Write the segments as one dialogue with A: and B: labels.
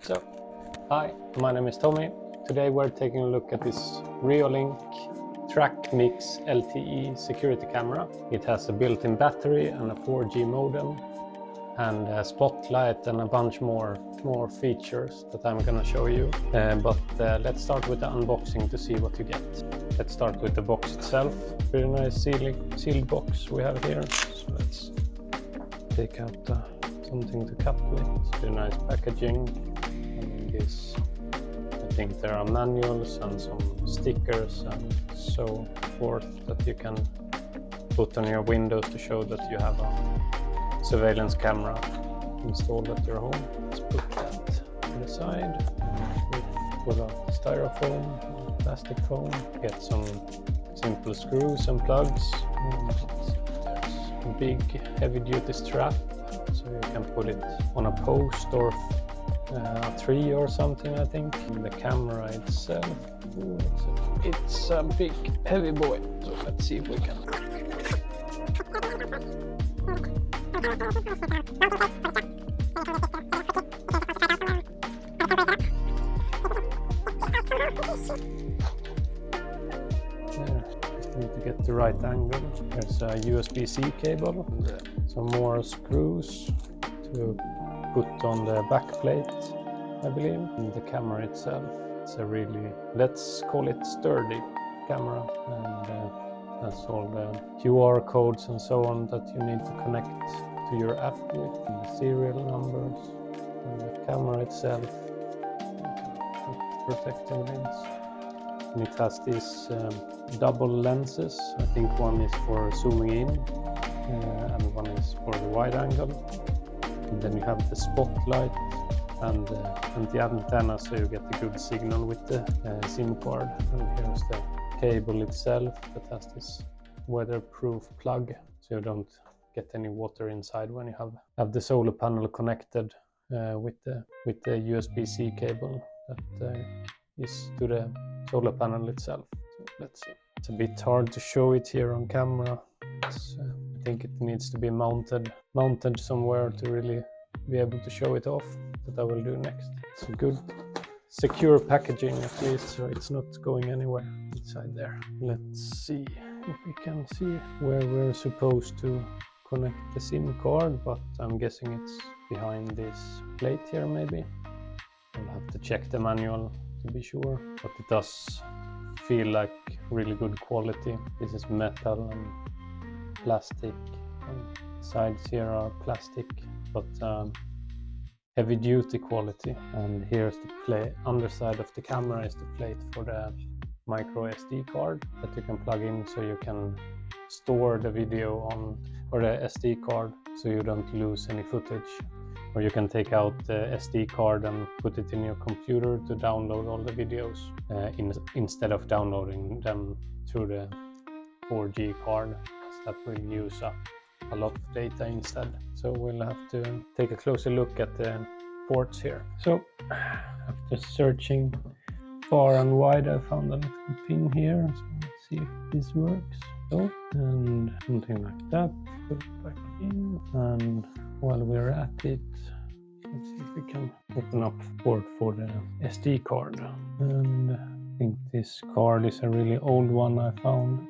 A: So, hi, my name is Tommy. Today we're taking a look at this Reolink Trackmix LTE security camera. It has a built-in battery and a 4G modem and a spotlight and a bunch more features that I'm gonna show you. But let's start with the unboxing to see what you get. Let's start with the box itself. Pretty nice sealed box we have here. So let's take out something to cut with. It's pretty nice packaging. This, I think there are manuals and some stickers and so forth that you can put on your windows to show that you have a surveillance camera installed at your home. Let's put that on the side. Pull out styrofoam, plastic foam, get some simple screws and plugs. And there's a big heavy-duty strap, so you can put it on a post or a tree or something, I think. And the camera itself, it's a big heavy boy, so let's see if we can. There, just need to get the right angle. There's a USB-C cable, some more screws to put on the back plate, I believe. And the camera itself, it's a really, let's call it sturdy camera, and that's all the QR codes and so on that you need to connect to your app with, and the serial numbers, and the camera itself, protecting lens. And it has these double lenses. I think one is for zooming in and one is for the wide angle. And then you have the spotlight and the antenna, so you get a good signal with the SIM card. And here's the cable itself that has this weatherproof plug, so you don't get any water inside when you have the solar panel connected with the USB-C cable that is to the solar panel itself. So let's see. It's a bit hard to show it here on camera. I think it needs to be mounted somewhere to really be able to show it off, that I will do next. It's a good secure packaging at least, so it's not going anywhere inside there. Let's see if we can see where we're supposed to connect the SIM card, but I'm guessing it's behind this plate here maybe. I'll have to check the manual to be sure, but it does feel like really good quality. This is metal and plastic, and sides here are plastic, but heavy duty quality. And here's the underside of the camera is the plate for the micro SD card that you can plug in, so you can store the video on, or the SD card, so you don't lose any footage. Or you can take out the SD card and put it in your computer to download all the videos instead of downloading them through the 4G card, because that will use up a lot of data instead. So we'll have to take a closer look at the ports here. So after searching far and wide, I found a little pin here. So let's see if this works. So, and something like that. Put it back in, and while we're at it, let's see if we can open up port for the SD card. And I think this card is a really old one I found,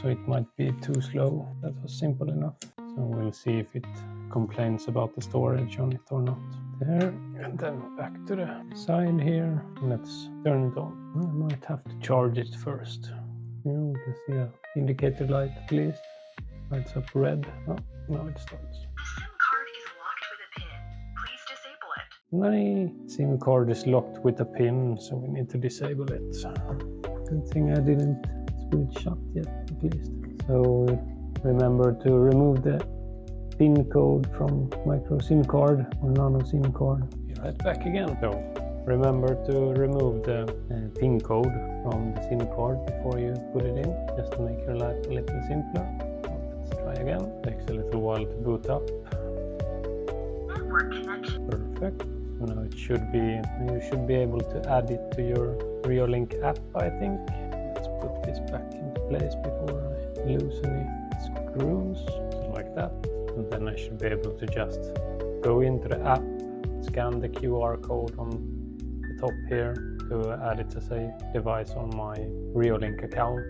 A: so it might be too slow. That was simple enough. So we'll see if it complains about the storage on it or not. There, and then back to the side here. Let's turn it on. I might have to charge it first. Here we can see an indicator light at least. Lights up red. Oh, now it starts.
B: SIM card is locked with a pin. Please disable it.
A: My SIM card is locked with a pin, so we need to disable it. Good thing I didn't screw it shut yet, at least. So remember to remove the pin code from micro SIM card or nano SIM card. Be right back again. So remember to remove the pin code from the SIM card before you put it in, just to make your life a little simpler. Let's try again. Takes a little while to boot up.
B: Network connection.
A: Perfect. Now it should be, you should be able to add it to your Reolink app, I think. Let's put this back into place before I lose any screws, like that. And then I should be able to just go into the app, scan the QR code on the top here to add it as a device on my Reolink account,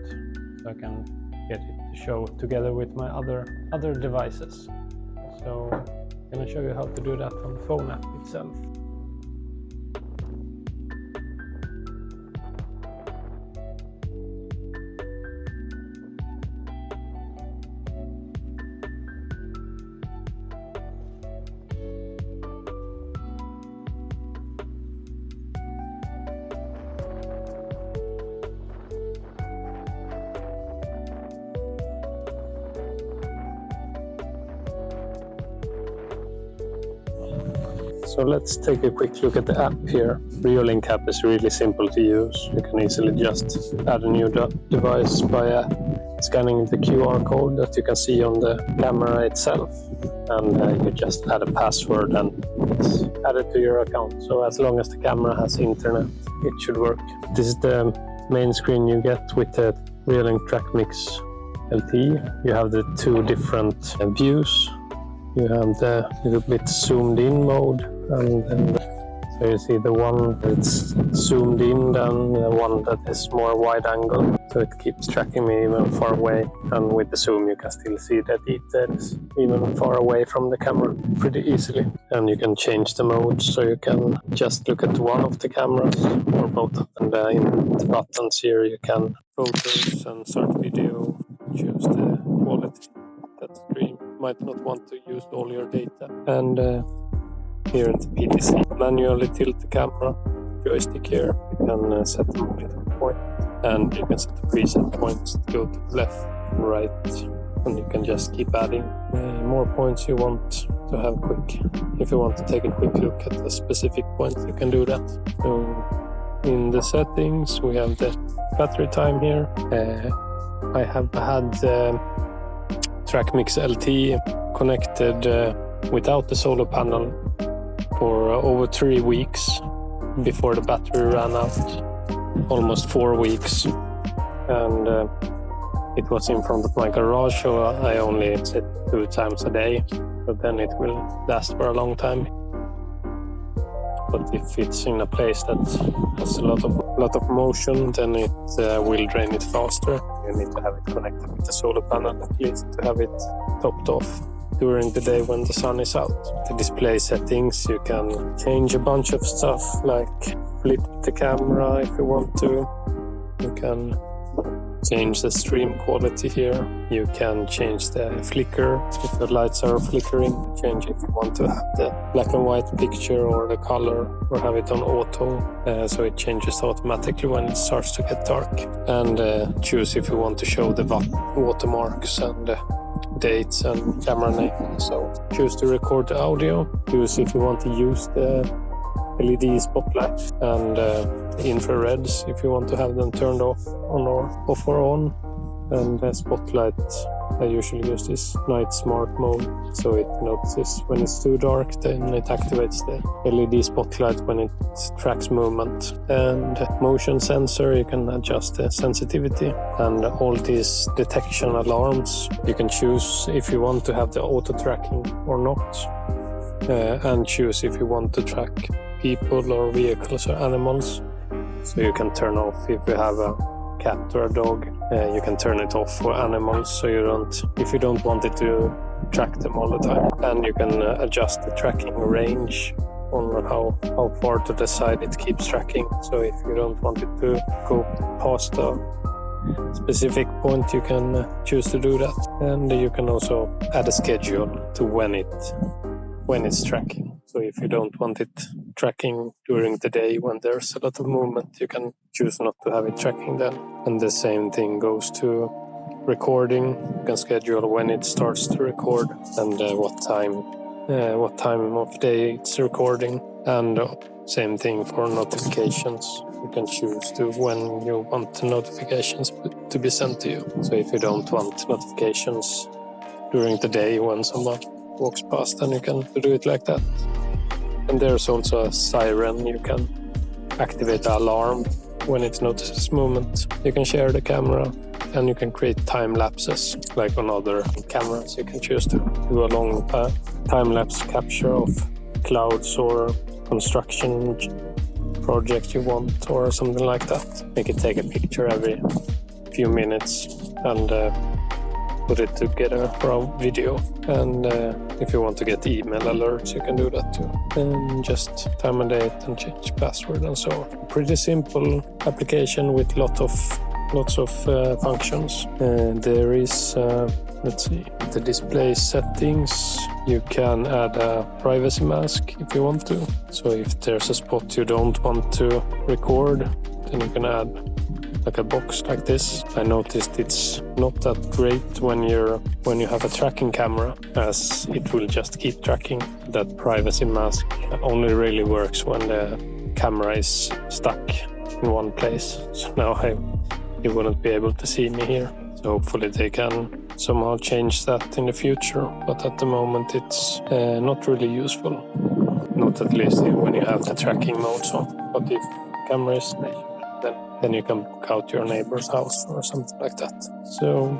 A: so I can get it to show together with my other devices. So I'm going to show you how to do that on the phone app itself. So let's take a quick look at the app here. Reolink app is really simple to use. You can easily just add a new device by scanning the QR code that you can see on the camera itself. And you just add a password and it's added to your account. So as long as the camera has internet, it should work. This is the main screen you get with the Reolink Trackmix LTE. You have the two different views. You have the little bit zoomed in mode, and then so you see the one that's zoomed in, then the one that is more wide angle. So it keeps tracking me even far away, and with the zoom you can still see the details even far away from the camera pretty easily. And you can change the mode, so you can just look at one of the cameras or both. And in the buttons here you can photos and start video, choose the quality that stream. Might not want to use all your data. And here at the PTZ, manually tilt the camera joystick here. You can set the monitor point, and you can set the preset points to go to the left and right, and you can just keep adding more points you want to have quick. If you want to take a quick look at a specific point, you can do that. So in the settings, we have the battery time here. I have had Trackmix LTE connected without the solar panel for over 3 weeks before the battery ran out, almost 4 weeks, and it was in front of my garage, so I only set 2 times a day, but then it will last for a long time. But if it's in a place that has a lot of motion, then it will drain it faster. You need to have it connected with the solar panel at least to have it topped off during the day when the sun is out. The display settings, you can change a bunch of stuff, like flip the camera if you want to. You can change the stream quality here. You can change the flicker if the lights are flickering. Change if you want to have the black and white picture or the color, or have it on auto, so it changes automatically when it starts to get dark. And choose if you want to show the watermarks and dates and camera name. So choose to record the audio. Choose if you want to use the LED spotlight and infrareds if you want to have them turned off or on. And the spotlight, I usually use this night smart mode, so it notices when it's too dark, then it activates the LED spotlight when it tracks movement. And motion sensor, you can adjust the sensitivity, and all these detection alarms, you can choose if you want to have the auto tracking or not, and choose if you want to track people or vehicles or animals. So you can turn off if you have a cat or a dog. You can turn it off for animals, so if you don't want it to track them all the time. And you can adjust the tracking range on how far to the side it keeps tracking. So if you don't want it to go past a specific point, you can choose to do that. And you can also add a schedule to when it's tracking. So if you don't want it tracking during the day when there's a lot of movement, you can choose not to have it tracking then. And the same thing goes to recording. You can schedule when it starts to record and what time of day it's recording. And same thing for notifications. You can choose to when you want the notifications to be sent to you. So if you don't want notifications during the day when someone walks past, then you can do it like that. And there's also a siren. You can activate the alarm when it notices movement. You can share the camera, and you can create time lapses like on other cameras. You can choose to do a long time lapse capture of clouds or
C: construction project you want or something like that. You can take a picture every few minutes and put it together for a video. And if you want to get email alerts, you can do that too. And just time and date and change password and so on. Pretty simple application with lots of functions. There is let's see, the display settings. You can add a privacy mask if you want to. So if there's a spot you don't want to record, then you can add like a box like this. I noticed it's not that great when you have a tracking camera, as it will just keep tracking. That privacy mask only really works when the camera is stuck in one place. So now you wouldn't be able to see me here. So hopefully they can somehow change that in the future, but at the moment it's not really useful. Not at least when you have the tracking modes on. But if the camera is then you can book out your neighbor's house or something like that. So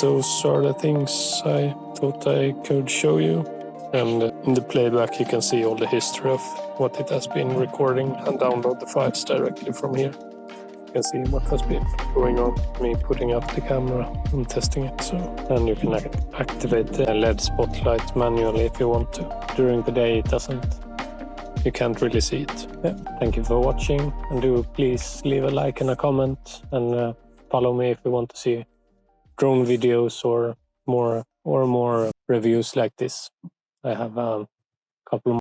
C: those are the things I thought I could show you. And in the playback you can see all the history of what it has been recording and download the files directly from here. You can see what has been going on, me putting up the camera and testing it. So, and you can activate the LED spotlight manually if you want to. During the day you can't really see it. Yeah. Thank you for watching, and do please leave a like and a comment, and follow me if you want to see drone videos or more reviews like this. I have a couple